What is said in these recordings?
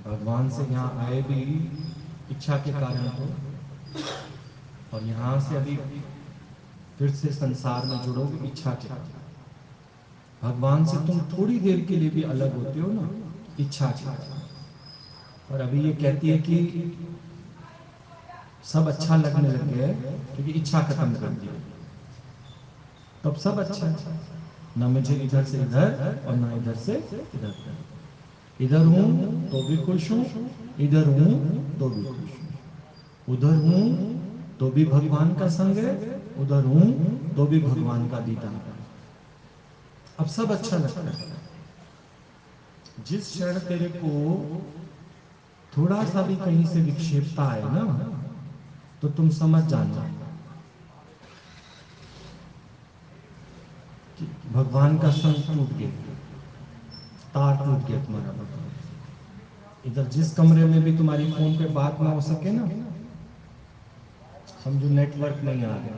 भगवान से यहाँ आए भी इच्छा के कारण तो, और यहाँ से अभी फिर से संसार में जुड़ोगे इच्छा के कारण। भगवान से तुम थोड़ी देर के लिए भी अलग होते हो ना, इच्छा के कारण। और अभी ये कहती है कि सब अच्छा लगने लग गया है क्योंकि इच्छा खत्म कर दी, तब सब अच्छा है। न मुझे इधर से इधर और ना इधर से इधर। इधर हूं तो भी खुश हूं, इधर हूं तो भी खुश हूं, उधर हूं तो भी भगवान का संग है, उधर हूं तो भी भगवान का दीदार है। अब सब अच्छा लगता है। जिस क्षण तेरे को थोड़ा सा भी कहीं से विक्षेपता है ना, तो तुम समझ जाना कि भगवान का संग टूट गया, तार टूट गया तुम्हारा भगवान। इधर जिस कमरे में भी तुम्हारी फोन पे बात ना हो सके ना, समझो नेटवर्क नहीं आ गया,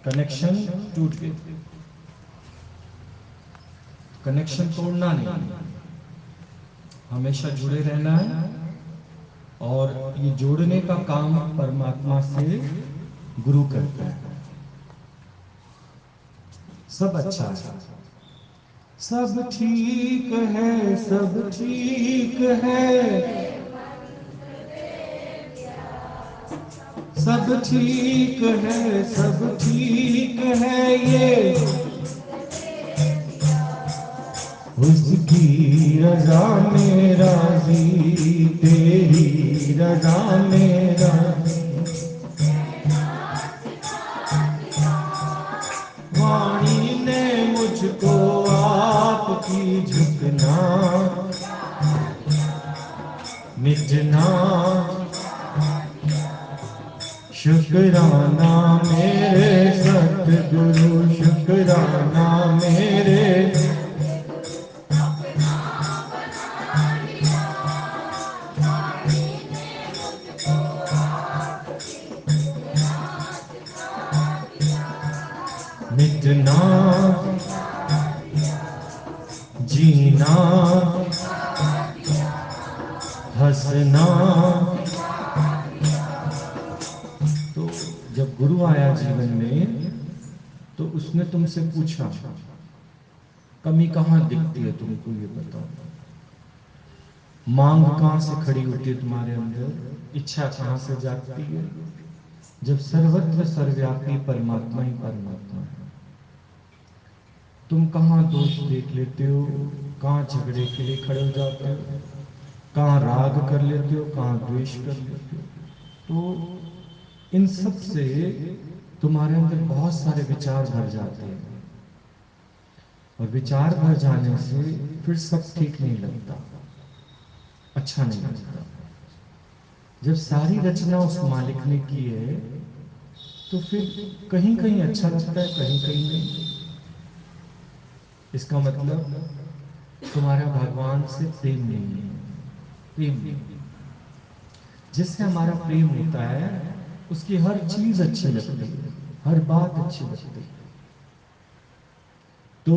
कनेक्शन टूट गया। कनेक्शन तोड़ना नहीं, हमेशा जुड़े रहना है। और ये जोड़ने का काम परमात्मा से गुरु करता है। सब अच्छा है, सब ठीक है, सब ठीक है, सब ठीक है, सब ठीक है, ये उसकी रजा में राजी, तेरी रजा में राजी। वाणी ने मुझको आपकी झुकना मिटना, शुक्राना मेरे सतगुरु, शुक्राना मेरे। मिटना जीना हंसना। तो जब गुरु आया जीवन में तो उसने तुमसे पूछा कमी कहां दिखती है तुमको, ये बताओ। मांग कहां से खड़ी होती है तुम्हारे अंदर, इच्छा कहां से जागती है, जब सर्वत्र सर्वव्यापी परमात्मा ही परमात्मा है। तुम कहां दोष देख लेते हो, कहां झगड़े के लिए खड़े हो जाते हो, कहां राग कर लेते हो, कहां द्वेष कर लेते हो। तो इन सब से तुम्हारे अंदर बहुत सारे विचार भर जाते हैं, और विचार भर जाने से फिर सब ठीक नहीं लगता, अच्छा नहीं लगता। जब सारी रचना उस मालिक ने की है तो फिर कहीं कहीं अच्छा लगता है, कहीं कहीं नहीं। इसका मतलब तुम्हारा भगवान से प्रेम नहीं है, प्रेम नहीं। जिससे हमारा प्रेम होता है उसकी हर चीज अच्छी लगती है, हर बात अच्छी लगती है। तो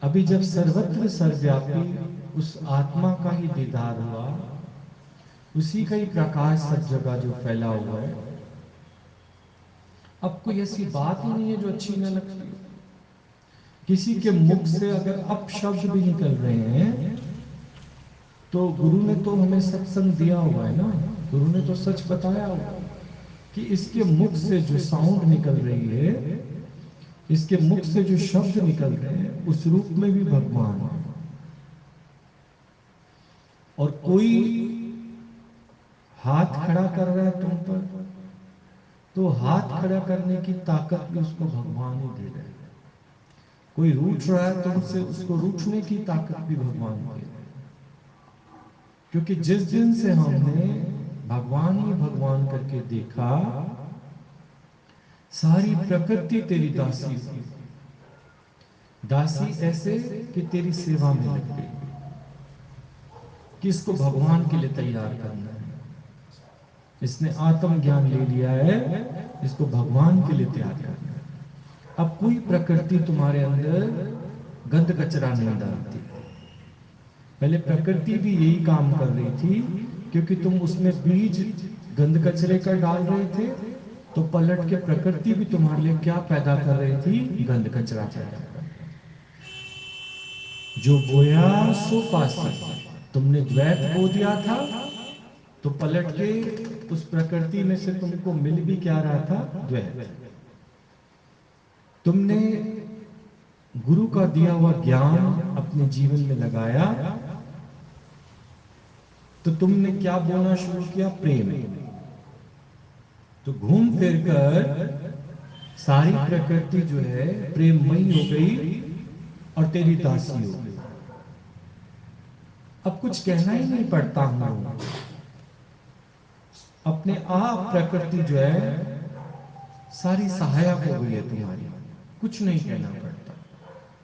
अभी जब सर्वत्र सर्वव्यापी उस आत्मा का ही दीदार हुआ, उसी का ही प्रकाश सब जगह जो फैला हुआ है, अब कोई ऐसी बात ही नहीं है जो अच्छी न लगती। किसी के मुख से अगर अपशब्द भी निकल रहे हैं तो गुरु ने तो हमें सत्संग दिया हुआ है ना, गुरु ने तो सच बताया हुआ कि इसके मुख से जो साउंड निकल रही है, इसके मुख से जो शब्द निकल रहे हैं, उस रूप में भी भगवान है। और कोई हाथ खड़ा कर रहा है तुम पर, तो हाथ खड़ा करने की ताकत भी उसको भगवान ही दे रहे हैं। कोई रूठ रहा है तुमसे, उसको रूठने की ताकत भी भगवान दे रहे हैं। क्योंकि जिस दिन से हमने भगवान ही भगवान करके देखा, सारी प्रकृति तेरी दासी हुई। दासी ऐसे कि तेरी सेवा में लग गई, कि इसको भगवान के लिए तैयार करना है, इसने आत्म ज्ञान ले लिया है, इसको भगवान के लिए तैयार करना है। अब कोई प्रकृति तुम्हारे अंदर गंद कचरा नहीं डालती, पहले प्रकृति भी यही काम कर रही थी, क्योंकि तुम उसमें बीज गंद कचरे का डाल रहे थे, तो पलट के प्रकृति भी तुम्हारे लिए क्या पैदा कर रही थी? गंद कचरा पैदा कर रही थी। जो बोया सो पासी, तुमने द्वैत बो दिया था, तो पलट के उस प्रकृति में से तुमको मिल भी क्या रहा था? द्वैत। तुमने गुरु का दिया हुआ ज्ञान अपने जीवन में लगाया, तो तुमने क्या बोलना शुरू किया? प्रेम। तो घूम फिर कर सारी प्रकृति जो है प्रेममयी हो गई और तेरी दासी हो गई। अब कुछ कहना ही नहीं पड़ता हूं, अपने आप प्रकृति जो है सारी सहायक हो गई है तुम्हारी, कुछ नहीं कहना पड़ता।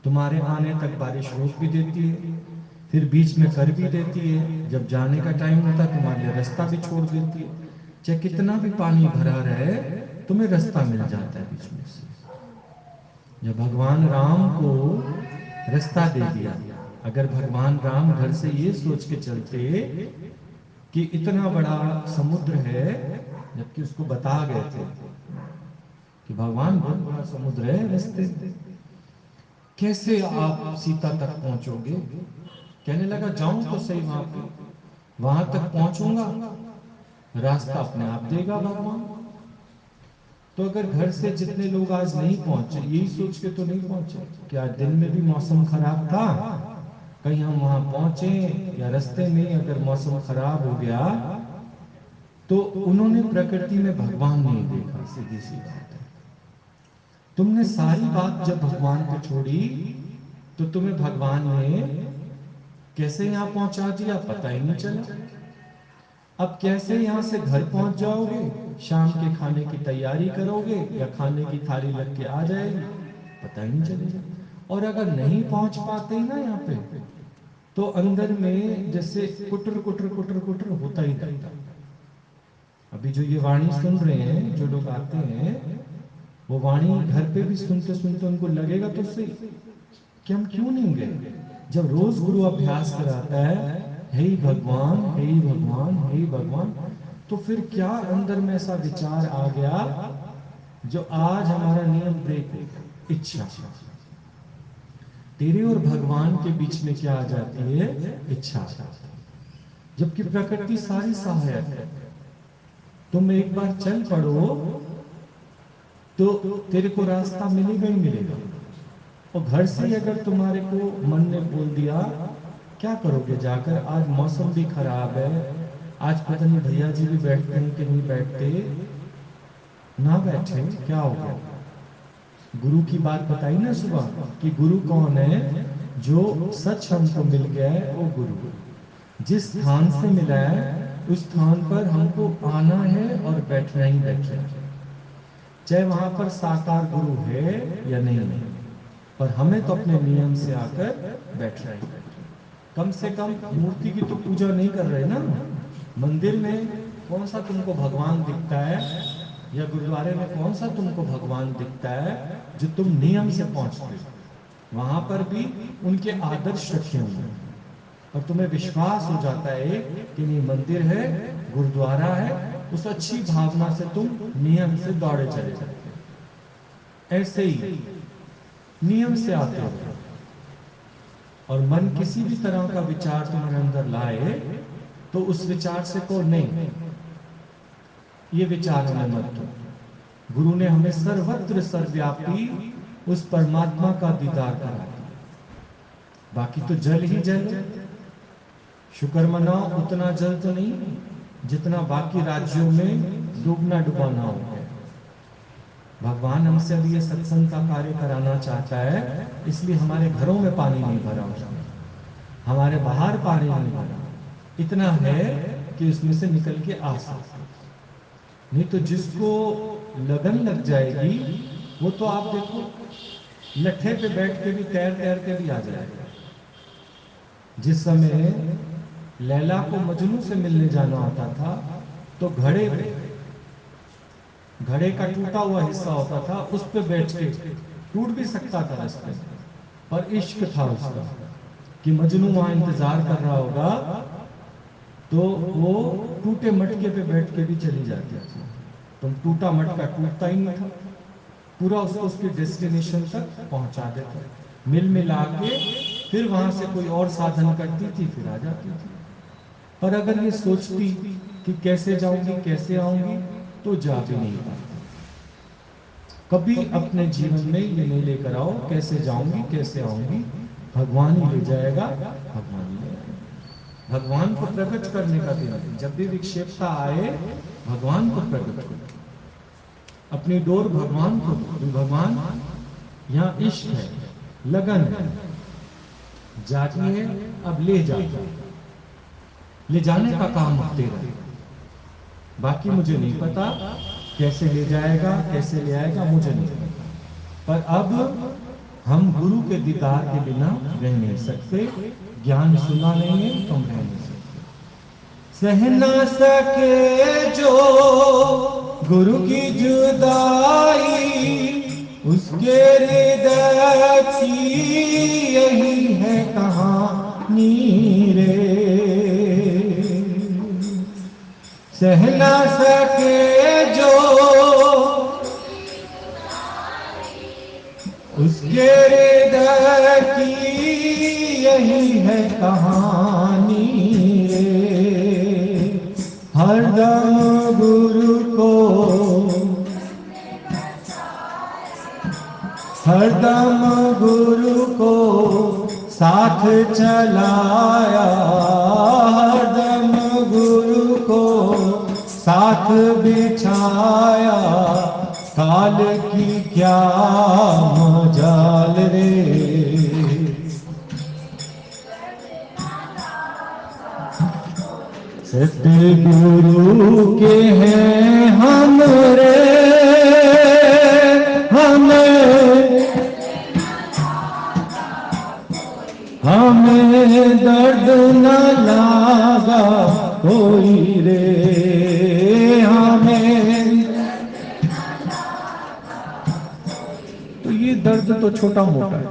तुम्हारे आने तक बारिश रोक भी देती है, फिर बीच में कर भी देती है, जब जाने का टाइम होता है तुम्हारे लिए रास्ता भी छोड़ देती है। चाहे कितना भी पानी भरा रहे, तुम्हें रास्ता मिल जाता है बीच में से। जब भगवान राम को रास्ता दे दिया, अगर भगवान राम घर से ये सोच के चलते कि इतना बड़ा समुद्र है, जबकि उसको बता गए थे कि भगवान बहुत बड़ा समुद्र है, रास्ते कैसे आप सीता तक पहुंचोगे? कहने लगा जाऊं तो सही वहां तक पहुंचूंगा, रास्ता अपने आप देगा भगवान। तो अगर घर से जितने लोग आज नहीं पहुंचे, यही सोच के तो नहीं पहुंचे कि आज दिन में भी मौसम खराब था, कहीं हम वहां पहुंचे, या रास्ते में अगर मौसम खराब हो गया, तो उन्होंने प्रकृति में भगवान नहीं देखा। सीधी सी बात है। तुमने सारी बात जब भगवान पे छोड़ी, तो तुम्हें भगवान ने कैसे यहां पहुंचा दिया पता ही नहीं चला। अब कैसे यहां से घर पहुंच जाओगे, शाम के खाने की तैयारी करोगे या खाने की थाली लग के आ जाएगी, पता ही नहीं चलेगा। और अगर नहीं पहुंच पाते ना यहाँ पे, तो अंदर में जैसे कुटर कुटर कुटर कुटर होता ही रहता। अभी जो ये वाणी सुन रहे हैं, जो लोग आते हैं, वो वाणी घर पे भी सुनते सुनते उनको लगेगा तो सही कि हम क्यों नहीं गए। जब रोज गुरु अभ्यास कराता है, हे भगवान हे भगवान हे भगवान, तो फिर क्या अंदर में ऐसा विचार आ गया जो आज हमारा नियम ब्रेक हो गया? इच्छा। तेरे और भगवान के बीच में क्या आ जाती है? इच्छा। जबकि प्रकृति सारी सहायक है। तुम एक बार चल पड़ो तो तेरे को रास्ता मिलेगा ही मिलेगा। और घर से अगर तुम्हारे को मन ने बोल दिया, क्या करोगे जाकर? आज मौसम भी खराब है, आज पता नहीं भैया जी भी बैठते हैं कि नहीं बैठते, ना बैठे क्या हो गया? गुरु की बात बताई ना सुबह कि गुरु कौन है? जो सच हमको मिल गया है वो गुरु। जिस स्थान से मिला है उस स्थान पर हमको आना है और बैठना ही बैठना है, चाहे वहां पर साकार गुरु है या नहीं है, पर हमें तो अपने नियम से आकर बैठना ही बैठना। कम से कम मूर्ति की तो पूजा नहीं कर रहे ना। मंदिर में कौन सा तुमको भगवान दिखता है, या गुरुद्वारे में कौन सा तुमको भगवान दिखता है जो तुम नियम से पहुंचते हो? वहां पर भी उनके आदर्श रखे हुए, और तुम्हें विश्वास हो जाता है कि नहीं मंदिर है, गुरुद्वारा है, उस अच्छी भावना से तुम नियम से दौड़े चले जाते हो। ऐसे ही नियम से आते हो, और मन किसी भी तरह का विचार तुम्हारे अंदर लाए, तो उस विचार से को नहीं, ये विचार हमें मत दो। गुरु ने हमें सर्वत्र सर्वव्यापी उस परमात्मा का दीदार करा दिया। बाकी तो जल ही जल। शुक्र मनाओ उतना जल तो नहीं जितना बाकी राज्यों में डूबना डुबाना हो गया। भगवान हमसे अभी ये सत्संग का कार्य कराना चाहता है, इसलिए हमारे घरों में पानी नहीं भरा, हमारे बाहर पानी नहीं भरा, इतना है कि उसमें से निकल के आ सकता। नहीं तो जिसको लगन लग जाएगी, वो तो आप देखो लट्ठे पे बैठ के भी तैर तैर के भी आ जाएगा। जिस समय लैला को मजनू से मिलने जाना होता था, तो घड़े पे, घड़े का टूटा हुआ हिस्सा होता था, उस पे बैठ के टूट भी सकता था रास्ते में, पर इश्क था उसका। कि मजनू वहां इंतजार कर रहा होगा, तो वो टूटे मटके पे बैठ के भी चली जाती थी। तुम टूटा मटका टूटता ही नहीं था, पूरा उसको उसकी डेस्टिनेशन तक पहुंचा देता, मिल मिला के फिर वहां से कोई और साधन करती थी, फिर आ जाती थी। पर अगर ये सोचती कि कैसे जाऊंगी कैसे आऊंगी, तो जा भी नहीं पाती। कभी अपने जीवन में ये नहीं लेकर आओ कैसे जाऊंगी कैसे आऊंगी, भगवान ही ले जाएगा, भगवान ही ले आएगा। भगवान को प्रकट करने का दिन है। जब भी विक्षेपता आए, भगवान को प्रकट करो, अपनी डोर भगवान को दो। भगवान यहाँ इश्क है, लगन है, जाती है, अब ले जाओ, ले जाने का काम तेरा है। बाकी मुझे नहीं पता कैसे ले जाएगा कैसे ले आएगा, मुझे नहीं पता। पर अब हम गुरु के दीदार के बिना रह नहीं सकते, ज्ञान सुना नहीं है तो हम रह नहीं सकते। सह न सके जो गुरु की जुदाई, उसके हृदय की यही है कहानी रे। सह न सके जो उसके हृदय की यही है कहानी रे। हरदम गुरु को, हरदम गुरु को साथ चलाया, हरदम गुरु को साथ बिछाया, काल की क्या मजाल रे। सतगुरु के हैं हम रे, हमें दर्द न लागा कोई रे, हमें। तो ये दर्द तो छोटा मोटा है,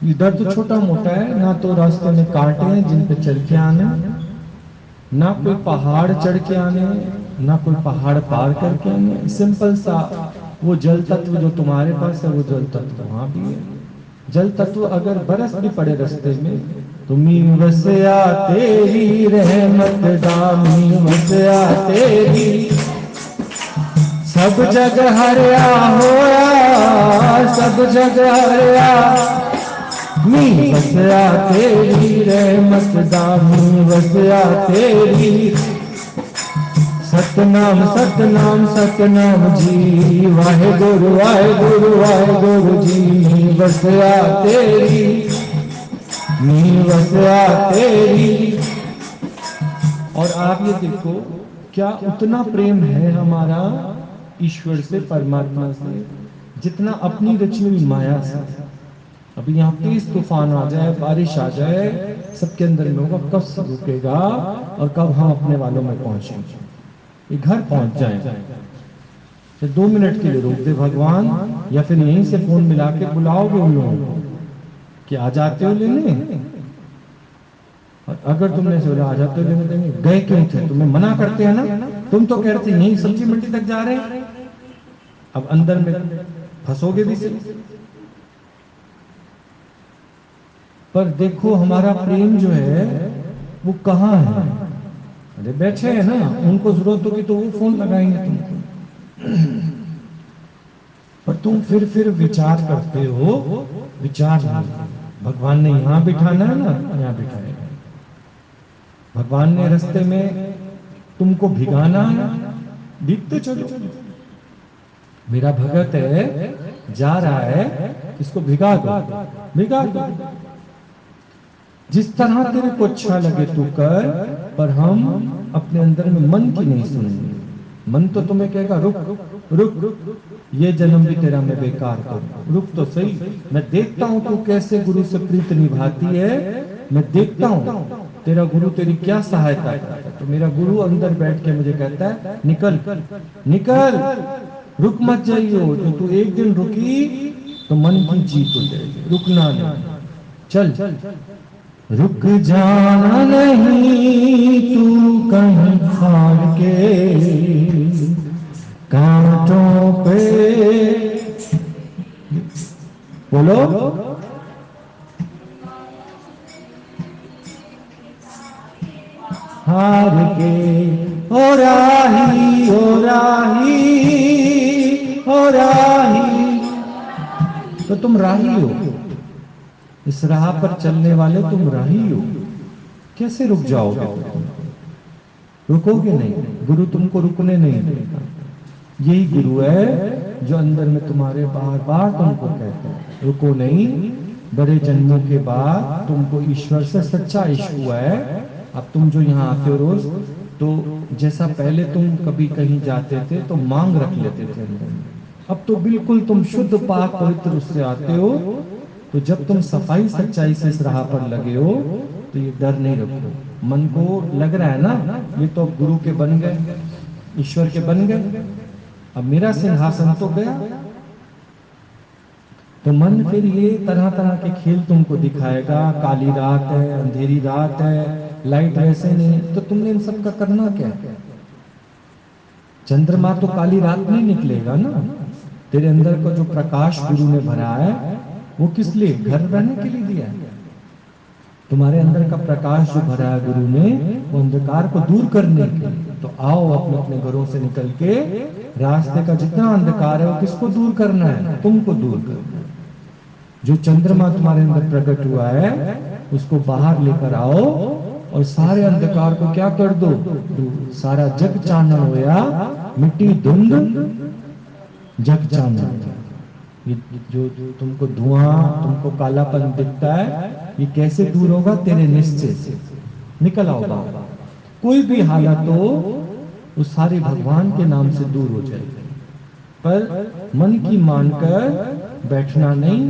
ये दर्द छोटा मोटा है। ना तो रास्ते में कांटे हैं जिन पे चल के आने, ना कोई पहाड़ चढ़ के आने, ना कोई पहाड़ पार करके आने। सिंपल सा वो जल तत्व जो तुम्हारे पास है, वो जल तत्व वहां भी है। जल तत्व अगर बरस भी पड़े रास्ते में, तुम्ही वसया तेरी रहमत दामी वसया तेरी, सब जग हरिया होया, सब जग हरिया। मी वसया तेरी रहमत दामी वसया तेरी, सतनाम सतनाम सतनाम जी, वाहेगुरु वाहेगुरु वाहेगुरु जी। वसया तेरी, नी वसया तेरी। और आप ये देखो, क्या उतना प्रेम है हमारा ईश्वर से, परमात्मा से, जितना अपनी रची हुई माया से। अभी यहाँ तेज तूफान आ जाए, बारिश आ जाए, सबके अंदर में होगा कब सब रुकेगा और कब हम अपने वालों में पहुंचेंगे। ये घर पहुंच जाए, फिर 2 मिनट के लिए रोक दे भगवान, या फिर यहीं से फोन मिला के बुलाओगे उन लोगों को कि आ जाते हो लेने। और अगर तुमने से बोला आ जाते हो लेने देंगे, गए क्यों थे? तुम्हें मना करते हैं ना, तुम तो कहते यहीं सब्जी मंडी तक जा रहे हैं, अब अंदर में फंसोगे भी सही। पर देखो हमारा प्रेम जो है वो कहाँ है? अरे बैठे हैं ना, उनको जरूरत होगी तो वो फोन लगाएंगे तुमको। पर तुम फिर विचार करते हो, विचार नहीं। भगवान ने यहाँ बिठाना है ना, यहाँ बिठाएगा। भगवान ने रास्ते में तुमको भिगाना है, भीगते चलो। मेरा भगत है, जा रहा है, इसको भिगा दो, भिगा दो। जिस तरह तेरे को अच्छा लगे तू कर, पर हम अपने अंदर में मन की नहीं सुनेंगे। मन तो तुम्हें कहेगा रुक रुक रुक, ये जन्म भी तेरा मैं बेकार करूं, रुक तो सही। मैं देखता हूं तू कैसे गुरु से प्रीत निभाती है, मैं देखता हूं तेरा गुरु तेरी क्या सहायता करता है। तो मेरा गुरु अंदर बैठ के मुझे कहता है निकल निकल, रुक मत जाइयो। तो तू एक दिन रुकी तो मन की जीत हो जाएगी, रुकना नहीं। चल रुक जाना नहीं तू कहीं हार के, कांटों पे बोलो हार के, ओ राही ओ राही ओ राही। तो तुम राही हो, इस राह पर चलने वाले तुम राही हो, कैसे रुक जाओगे? रुकोगे नहीं, गुरु तुमको रुकने नहीं देगा। यही गुरु है जो अंदर में तुम्हारे बार बार तुमको कहता है रुको नहीं। बड़े जन्मों के बाद तुमको ईश्वर से सच्चा इश्क हुआ है। अब तुम जो यहाँ आते हो रोज, तो जैसा पहले तुम कभी कहीं जाते थे तो मांग रख लेते थे अंदर में, अब तो बिल्कुल तुम शुद्ध पाक पवित्र उससे आते हो। तो जब तुम सफाई सच्चाई से इस राह पर लगे हो तो ये डर नहीं रखो। मन को लग रहा है ना ये तो अब गुरु के बन गए, ईश्वर के बन गए, अब मेरा सिंहासन तो गया। तो मन फिर ये तरह तरह के खेल तुमको दिखाएगा, काली रात है, अंधेरी रात है, लाइट वैसे नहीं, तो तुमने इन सब का करना क्या? चंद्रमा तो काली रात नहीं निकलेगा ना। तेरे अंदर का जो प्रकाश गुरु ने भरा है वो किस लिए? घर रहने के लिए दिया है। तुम्हारे अंदर का प्रकाश जो भरा है गुरु ने, वो अंधकार को दूर करने के लिए। तो आओ अपने अपने घरों से निकल के, रास्ते का जितना अंधकार है वो किसको दूर करना है? तुमको दूर करना है। जो चंद्रमा तुम्हारे अंदर प्रकट हुआ है उसको बाहर लेकर आओ और सारे अंधकार को क्या कर दो? सारा जग चानन होया, मिट्टी धुंध जग चानन। ये जो तुमको धुआं, तुमको कालापन दिखता है, ये कैसे दूर होगा? तेरे निश्चय से। निकल आओ बाबा, कोई भी हालत हो वो सारे भगवान के नाम से दूर हो जाएगी। पर मन की मानकर बैठना नहीं,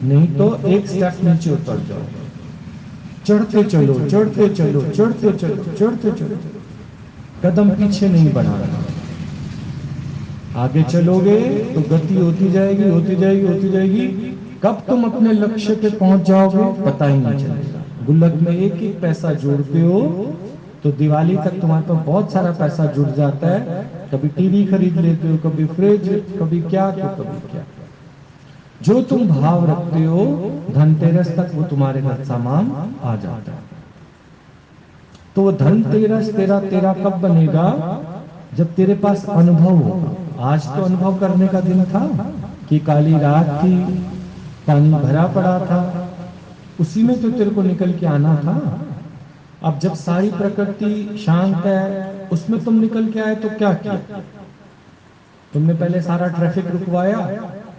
नहीं तो एक स्टेप नीचे उतर जाओ। चढ़ते चलो चढ़ते चलो चढ़ते चलो चढ़ते चलो, कदम पीछे नहीं बढ़ाना। आगे चलोगे तो गति होती जाएगी होती जाएगी होती जाएगी। कब तुम अपने लक्ष्य पे पहुंच जाओगे पता ही नहीं चलेगा। गुल्लक में एक एक पैसा जोड़ते हो तो दिवाली तक तुम्हारे पास बहुत सारा पैसा जुड़ जाता है। कभी टीवी खरीद लेते हो, कभी फ्रिज, कभी क्या तो कभी क्या। जो तुम भाव रखते हो धनतेरस तक वो तुम्हारे घर सामान आ जाता है। तो वो धनतेरस तेरा कब बनेगा? जब तेरे पास अनुभव होगा। आज तो अनुभव करने का दिन था कि काली रात थी, पानी भरा पड़ा था, उसी में तो तेरे को निकल के आना था। अब जब सारी प्रकृति शांत है उसमें तुम निकल के आए तो क्या किया? तुमने पहले सारा ट्रैफिक रुकवाया,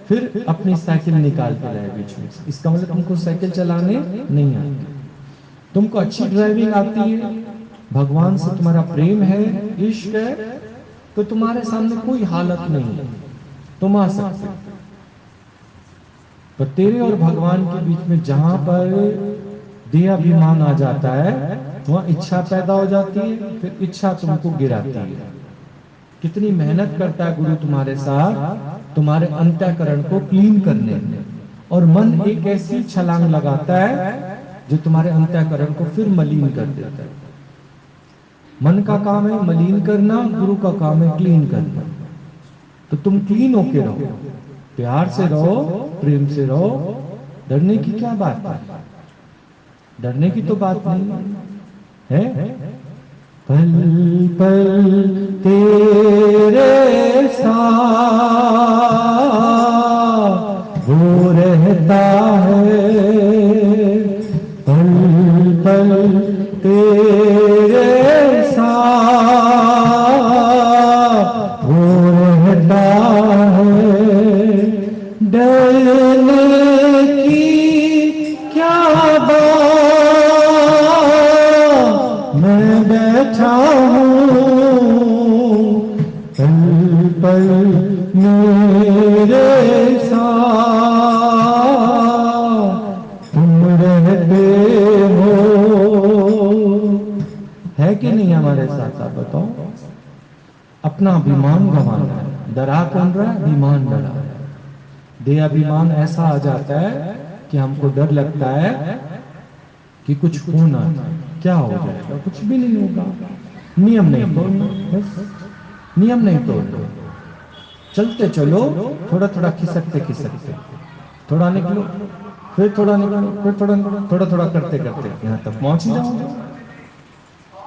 फिर अपनी साइकिल निकाल के लाए बीच में। इसका मतलब तुमको साइकिल चलाने नहीं आती, तुमको अच्छी ड्राइविंग आती है, भगवान से तुम्हारा प्रेम है, इश्क है, तो तुम्हारे सामने कोई हालत नहीं है, तुम आ सकते। पर तेरे और भगवान के बीच में जहां पर देहाभिमान आ जाता है वहां इच्छा पैदा हो जाती है, फिर इच्छा तुमको गिराती है। कितनी मेहनत करता है गुरु तुम्हारे साथ, तुम्हारे अंतःकरण को क्लीन करने में। और मन एक ऐसी छलांग लगाता है जो तुम्हारे अंतःकरण को फिर मलिन कर देता है। मन का काम है मलिन करना, गुरु का काम है क्लीन करना। तो तुम क्लीन होके रहो, प्यार से रहो, प्रेम से रहो। डरने की क्या बात है? डरने की तो बात नहीं है। पल पल तेरे साथ वो रहता है, पल पल तेरे साथ वो रहता है। डरने की क्या बात, मैं बैठा हूँ पल पल मेरे साथ तुम रहते हो। है कि नहीं हमारे साथ? आप बताओ। अपना अभिमान गंवाना है। डरा कौन रहा है? अभिमान डरा है। देहाभिमान ऐसा आ जाता है कि हमको डर लगता है कि कुछ होना, क्या हो जाएगा, कुछ भी नहीं होगा। नियम नहीं तोड़ना, बस नियम नहीं तोड़ना, चलते चलो, थोड़ा थोड़ा खिसकते खिसकते, थोड़ा निकलो, फिर थोड़ा निकलो, फिर थोड़ा निकलो, थोड़ा थोड़ा करते करते यहाँ तक पहुंच ही जाओगे,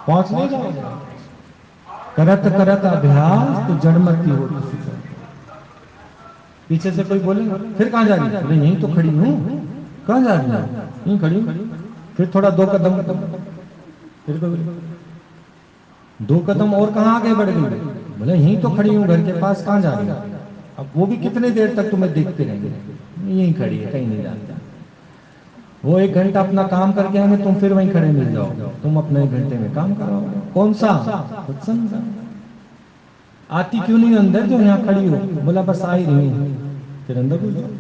पहुंच नहीं जाओगे। करत करत अभ्यास तो जड़मती होती है। पीछे से कोई बोलेगा फिर कहाँ जा रही है, बोले यहीं तो खड़ी हूँ, कहाँ जा रही है, यहीं खड़ी हूँ। फिर थोड़ा 2 कदम, फिर दो कदम और कहाँ आगे बढ़ गई, बोले यहीं तो खड़ी हूँ घर के पास, कहाँ जा रही है। अब वो भी कितने देर तक तुम्हें देखते रहेंगे, यहीं खड़ी है, कहीं नहीं जाती। वो 1 घंटा अपना काम करके आएंगे, तुम फिर वहीं खड़े मिल जाओगे, तुम अपने 1 घंटे में काम कराओगे। कौन सा सत्संग? आती क्यों नहीं अंदर जो यहाँ खड़ी हो, बोला बस आ ही रही हूँ, फिर अंदर घुस जाओ।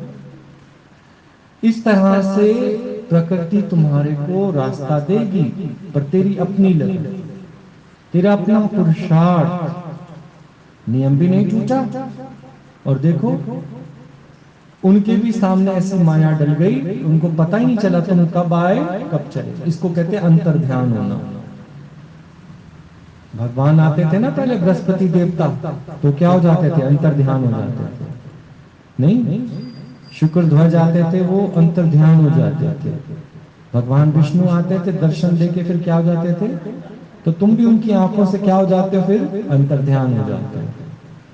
इस तरह से प्रकृति तुम्हारे को रास्ता देगी, पर तेरी अपनी लगन, तेरा अपना पुरुषार्थ। नियम भी नहीं टूटा, और देखो उनके भी सामने ऐसी माया डल गई, उनको पता ही नहीं चला तुम कब आए कब चले। इसको कहते हैं अंतर ध्यान होना। भगवान आते थे ना पहले बृहस्पति देवता, तो क्या हो जाते थे, अंतर ध्यान हो जाते थे। नहीं, शुक्र ध्वज आते थे, वो अंतर ध्यान हो जाते थे। भगवान विष्णु आते थे, दर्शन देके फिर क्या हो जाते थे, तो तुम भी उनकी आंखों से क्या हो जाते हो, फिर अंतर ध्यान हो जाते हो।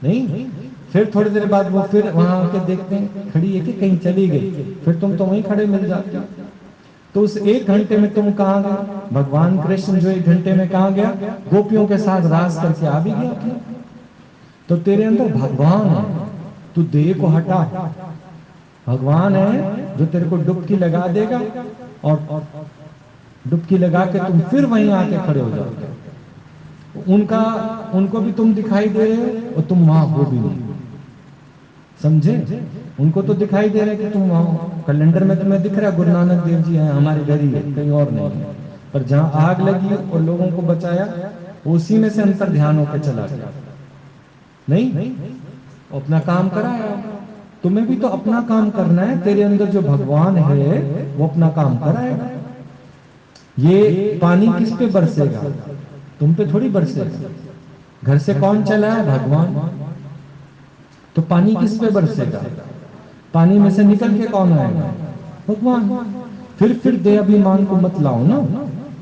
नहीं, फिर थोड़ी देर बाद वो फिर वहां आके देखते हैं खड़ी है कि कहीं चली गई, फिर तुम तो वहीं खड़े मिल जाते हो। तो उस 1 घंटे में तुम कहाँ गए? भगवान कृष्ण जो 1 घंटे में कहाँ गया, गोपियों के साथ रास करके आ भी गया। तो तेरे अंदर भगवान है, तू देह को हटा। भगवान है जो तेरे को डुबकी लगा देगा, और डुबकी लगा के तुम फिर वहीं आके खड़े हो जाओगे। उनको भी तुम दिखाई दे रहे हो और तुम वहां हो भी नहीं, समझे? उनको तो दिखाई दे रहा है कि तुम वहां हो, कैलेंडर में तुम्हें दिख रहा है गुरु नानक देव जी हैं, हमारे घर ही है, कहीं और नहीं है। पर जहां आग लगी और लोगों को बचाया, उसी में से अंतर ध्यान होकर चला गया। नहीं, अपना काम कराया। तुम्हें भी तो अपना काम करना है, तेरे अंदर जो भगवान है वो अपना काम कराएगा। ये पानी किस पे बरसेगा, तुम पे थोड़ी बरसेगा। घर से कौन चला है, भगवान। तो पानी किस पे बरसेगा, पानी में से निकल के कौन आएगा, भगवान। फिर दे अभिमान को मत लाओ ना,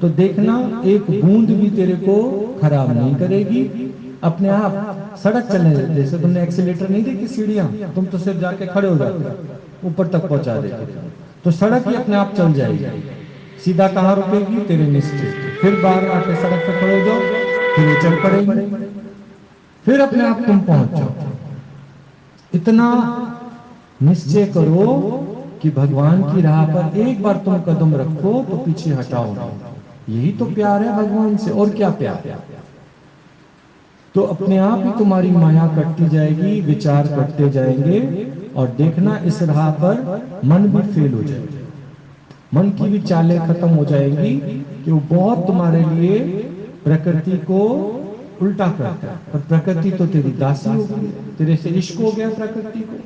तो देखना एक बूंद भी तेरे को खराब नहीं करेगी। अपने आप सड़क चलने, जैसे तुमने एक्सीलेटर नहीं देखी सीढ़ियां, तुम तो सिर्फ जाके खड़े हो जाते, ऊपर तक पहुंचा देते, तो सड़क ही अपने आप चल जाएगी। सीधा कहाँ रुकेगी, तेरे निश्चय। फिर बाहर आके सड़क पे खड़े हो जाओ, फिर वो चल पड़ेगी, फिर अपने आप तुम पहुंच जाओ। इतना निश्चय करो कि भगवान की राह पर एक बार तुम कदम रखो तो पीछे हटाओ नहीं। यही तो प्यार है भगवान से, और क्या प्यार है। तो अपने आप ही तुम्हारी माया कटती जाएगी, विचार कटते जाएंगे, और देखना इस राह पर मन भी फेल हो जाएगा। मन की भी चालें खत्म हो जाएंगी कि वो बहुत तुम्हारे लिए प्रकृति को उल्टा करता है। पर प्रकृति तो तेरी दासी हो गई, तेरे से इश्क हो गया प्रकृति को।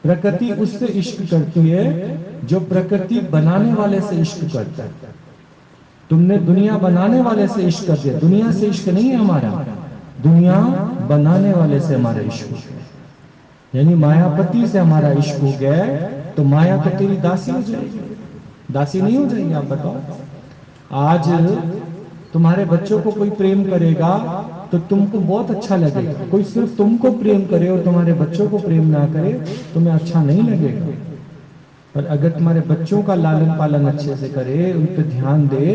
प्रकृति उससे इश्क करती है जो प्रकृति बनाने वाले से इश्क करता है। तुमने दुनिया बनाने वाले से इश्क कर दिया, दुनिया से इश्क नहीं है हमारा, दुनिया बनाने वाले से हमारा इश्क हो गया। यानी मायापति से हमारा इश्क हो गया, तो माया तो तेरी दासी हो जाएगी, दासी नहीं हो जाएगी। आप बताओ, आज तुम्हारे बच्चों को कोई प्रेम करेगा तो तुमको बहुत अच्छा लगेगा। कोई सिर्फ तुमको प्रेम करे और तुम्हारे बच्चों को प्रेम ना करे, तुम्हें अच्छा नहीं लगेगा। पर अगर तुम्हारे बच्चों का लालन पालन अच्छे से करे, उन पर ध्यान दे,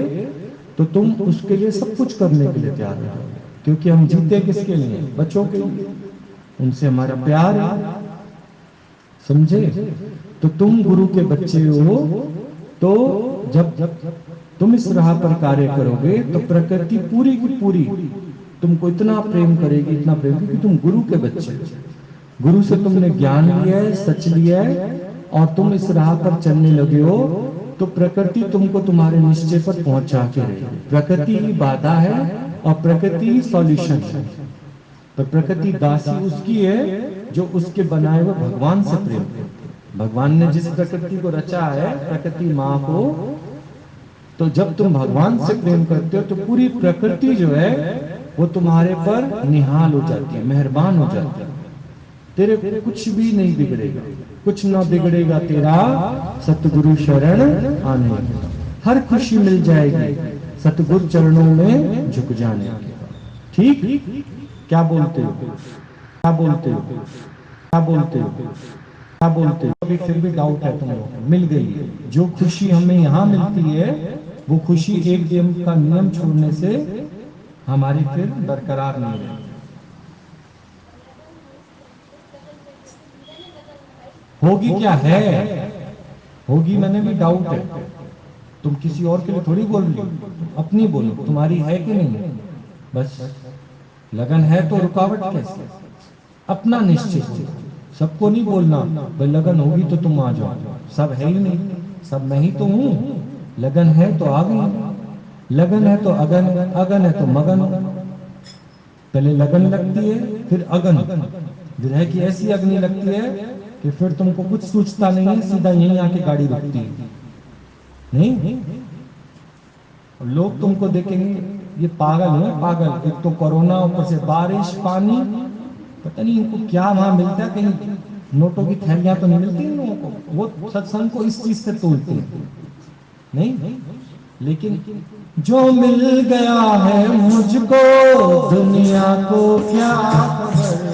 तो तुम उसके लिए सब कुछ करने के लिए तैयार हो जाओ। क्योंकि हम जीते किसके लिए, बच्चों के लिए, उनसे हमारा प्यार है, समझे? तो तुम गुरु के बच्चे हो, तो जब तुम इस राह पर कार्य करोगे तो प्रकृति पूरी की पूरी तुमको इतना प्रेम करेगी, इतना प्रेम, क्योंकि तुम गुरु के बच्चे हो। गुरु से तुमने ज्ञान लिया है, सच लिया है, और तुम इस राह पर चलने लगे हो, तो प्रकृति तुमको तुम्हारे निश्चय पर पहुंचा के रहेगी। प्रकृति ही बाधा है और प्रकृति ही सॉल्यूशन है। तो प्रकृति दासी उसकी है जो उसके बनाए हुए भगवान से प्रेम करती है। भगवान ने जिस प्रकृति को रचा है, प्रकृति माँ को, तो जब तुम भगवान से प्रेम करते हो तो पूरी प्रकृति जो है वो तुम्हारे पर निहाल हो जाती है, मेहरबान हो जाती है। तेरे कुछ भी नहीं बिगड़ेगा, कुछ ना बिगड़ेगा तेरा सतगुरु शरण आने के। हर खुशी मिल जाएगी सतगुरु चरणों में झुक जाने के। ठीक? क्या बोलते हो? क्या बोलते हो? क्या बोलते हो? क्या बोलते हो? अभी फिर भी डाउट है तुम लोगों को? मिल गई है जो खुशी हमें यहाँ मिलती है, वो खुशी एक दिन का नियम छोड़ने से हमारी फिर बरकरार नहीं रहेगी। होगी क्या है? होगी, मैंने भी डाउट है। तुम किसी और के लिए थोड़ी बोल रही हो, तुम अपनी बोलो, तुम्हारी है कि नहीं? बस लगन है तो रुकावट कैसे? अपना निश्चय हो, सबको नहीं बोलना भाई लगन होगी तो तुम आ जाओ, सब है ही नहीं, सब मैं ही तो हूं। लगन है तो आ गई, लगन है तो अगन, अगन है तो मगन। पहले लगन लगती है, फिर अगन। विरह की ऐसी अग्नि लगती है कि फिर तुमको कुछ सोचता नहीं है, सीधा यहीं आके गाड़ी रुकती है। नहीं, लोग तुमको देखेंगे ये पागल है, पागल। एक तो कोरोना, ऊपर से बारिश, पानी, पता नहीं इनको क्या वहां मिलता है। कहीं नोटों की थैलियां तो नहीं मिलती इन लोगों को। वो सत्संग को इस चीज से तोड़ते हैं। नहीं, लेकिन जो मिल गया है मुझको, दुनिया को क्या खबर।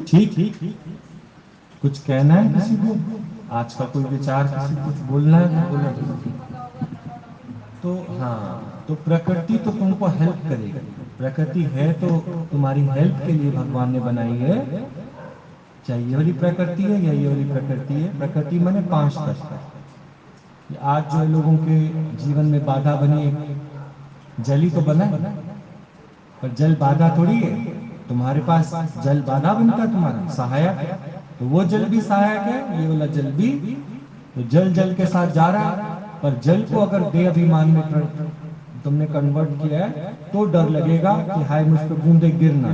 ठीक, कुछ कहना है किसी को? आज का कोई विचार, किसी को कुछ बोलना है तो बोलो। तो हाँ, तो प्रकृति तो तुमको हेल्प करेगी। प्रकृति है तो तुम्हारी हेल्प के लिए भगवान ने बनाई है। चाहे ये वाली प्रकृति है या ये वाली प्रकृति है। प्रकृति माने 5 तत्व। आज जो लोगों के जीवन में बाधा बनी, जल ही तो बना है, पर जल बाधा थोड़ी है। तुम्हारे पास जल बाधा बनता है, तुम्हारा सहायक है। तो वो जल भी सहायक है, ये वाला जल भी। तो जल जल के साथ जा रहा है, पर जल को अगर दे अभिमान में तुमने कन्वर्ट किया है तो डर लगेगा कि हाय मुझ पे बूंदे गिरना।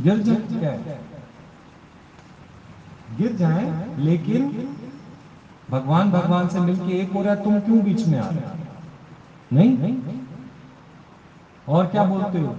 गिर जाए क्या है? गिर जाए, लेकिन भगवान भगवान से मिलके एक हो रहा है, तुम क्यों बीच में आ रहे हो? नहीं, और क्या बोलते हो?